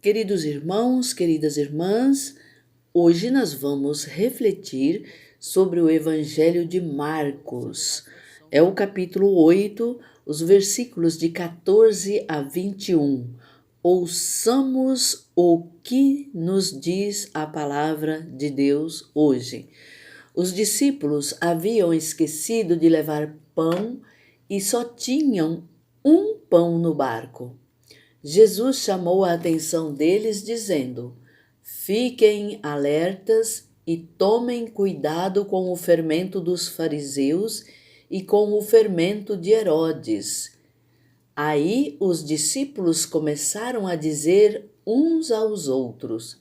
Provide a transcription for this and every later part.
Queridos irmãos, queridas irmãs, hoje nós vamos refletir sobre o Evangelho de Marcos. É o capítulo 8, os versículos de 14 a 21. Ouçamos o que nos diz a palavra de Deus hoje. Os discípulos haviam esquecido de levar pão e só tinham um pão no barco. Jesus chamou a atenção deles, dizendo: Fiquem alertas e tomem cuidado com o fermento dos fariseus e com o fermento de Herodes. Aí os discípulos começaram a dizer uns aos outros: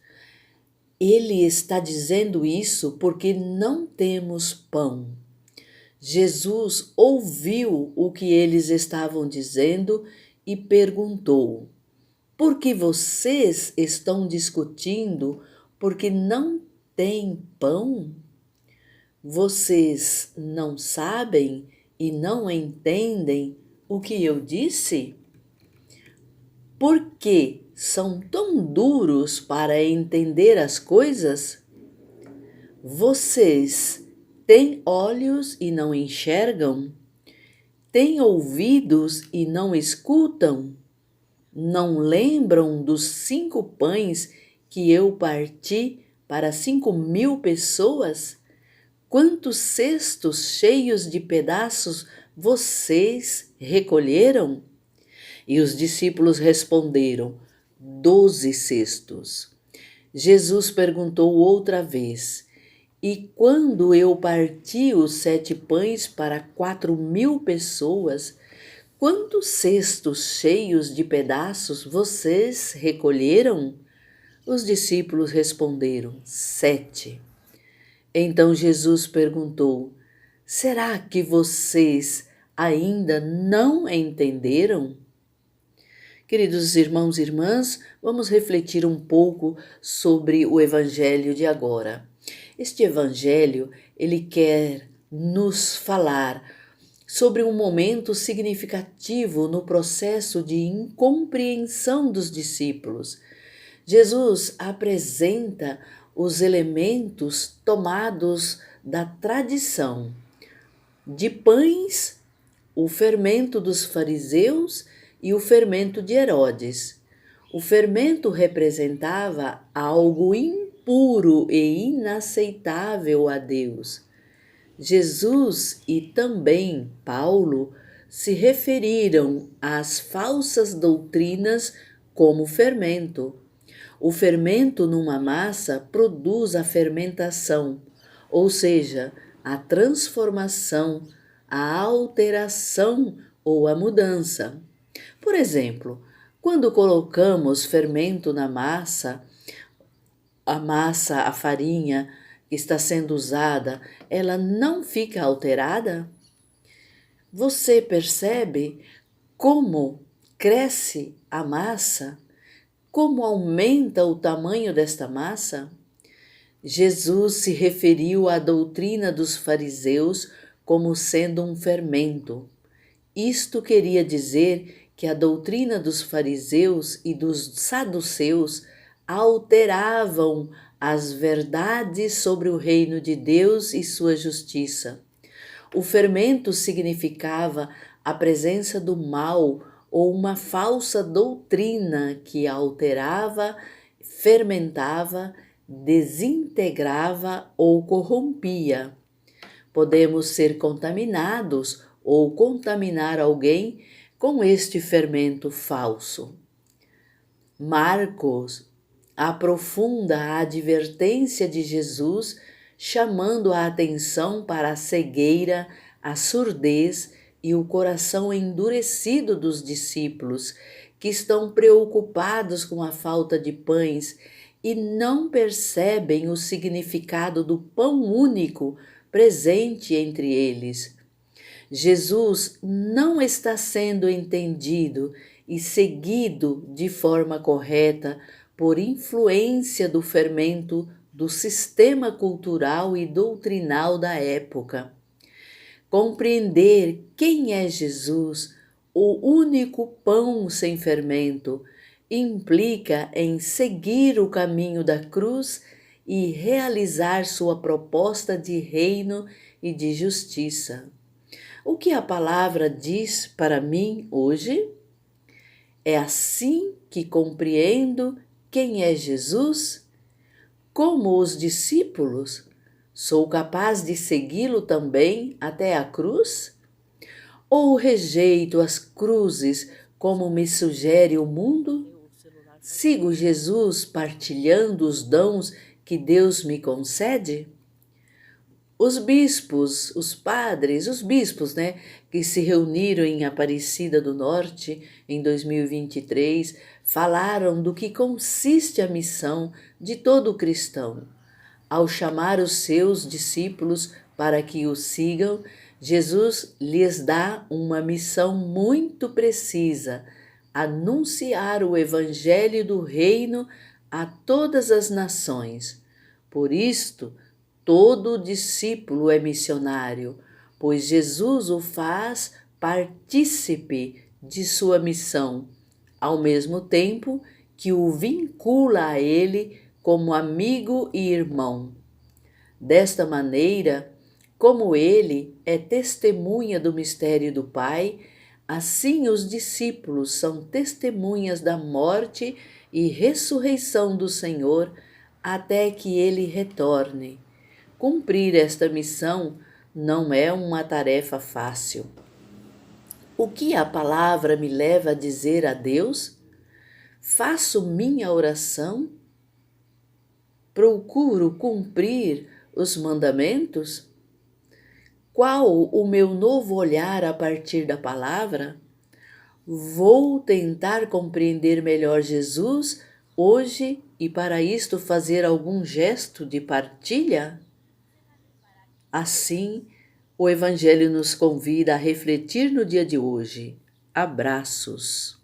Ele está dizendo isso porque não temos pão. Jesus ouviu o que eles estavam dizendo e perguntou: Por que vocês estão discutindo porque não têm pão? Vocês não sabem e não entendem o que eu disse? Por que são tão duros para entender as coisas? Vocês têm olhos e não enxergam? Têm ouvidos e não escutam? Não lembram dos 5 pães que eu parti para 5.000 pessoas? Quantos cestos cheios de pedaços vocês recolheram? E os discípulos responderam: 12 cestos. Jesus perguntou outra vez: E quando eu parti os 7 pães para 4.000 pessoas, quantos cestos cheios de pedaços vocês recolheram? Os discípulos responderam: 7. Então Jesus perguntou: Será que vocês ainda não entenderam? Queridos irmãos e irmãs, vamos refletir um pouco sobre o evangelho de agora. Este evangelho, ele quer nos falar sobre um momento significativo no processo de incompreensão dos discípulos. Jesus apresenta os elementos tomados da tradição de pães, o fermento dos fariseus e o fermento de Herodes. O fermento representava algo impuro e inaceitável a Deus. Jesus e também Paulo se referiram às falsas doutrinas como fermento. O fermento numa massa produz a fermentação, ou seja, a transformação, a alteração ou a mudança. Por exemplo, quando colocamos fermento na massa, a farinha que está sendo usada, ela não fica alterada? Você percebe como cresce a massa? Como aumenta o tamanho desta massa? Jesus se referiu à doutrina dos fariseus como sendo um fermento. Isto queria dizer que a doutrina dos fariseus e dos saduceus alteravam as verdades sobre o reino de Deus e sua justiça. O fermento significava a presença do mal ou uma falsa doutrina que alterava, fermentava, desintegrava ou corrompia. Podemos ser contaminados ou contaminar alguém com este fermento falso. Marcos aprofunda a advertência de Jesus, chamando a atenção para a cegueira, a surdez e o coração endurecido dos discípulos, que estão preocupados com a falta de pães e não percebem o significado do pão único presente entre eles. Jesus não está sendo entendido e seguido de forma correta por influência do fermento do sistema cultural e doutrinal da época. Compreender quem é Jesus, o único pão sem fermento, implica em seguir o caminho da cruz e realizar sua proposta de reino e de justiça. O que a palavra diz para mim hoje? É assim que compreendo quem é Jesus? Como os discípulos, sou capaz de segui-lo também até a cruz? Ou rejeito as cruzes como me sugere o mundo? Sigo Jesus partilhando os dons que Deus me concede? Os bispos, os padres, os bispos, que se reuniram em Aparecida do Norte em 2023, falaram do que consiste a missão de todo cristão. Ao chamar os seus discípulos para que o sigam, Jesus lhes dá uma missão muito precisa: anunciar o evangelho do reino a todas as nações. Por isto, todo discípulo é missionário, pois Jesus o faz partícipe de sua missão, ao mesmo tempo que o vincula a ele como amigo e irmão. Desta maneira, como ele é testemunha do mistério do Pai, assim os discípulos são testemunhas da morte e ressurreição do Senhor até que ele retorne. Cumprir esta missão não é uma tarefa fácil. O que a palavra me leva a dizer a Deus? Faço minha oração? Procuro cumprir os mandamentos? Qual o meu novo olhar a partir da palavra? Vou tentar compreender melhor Jesus hoje e para isto fazer algum gesto de partilha? Assim, o Evangelho nos convida a refletir no dia de hoje. Abraços.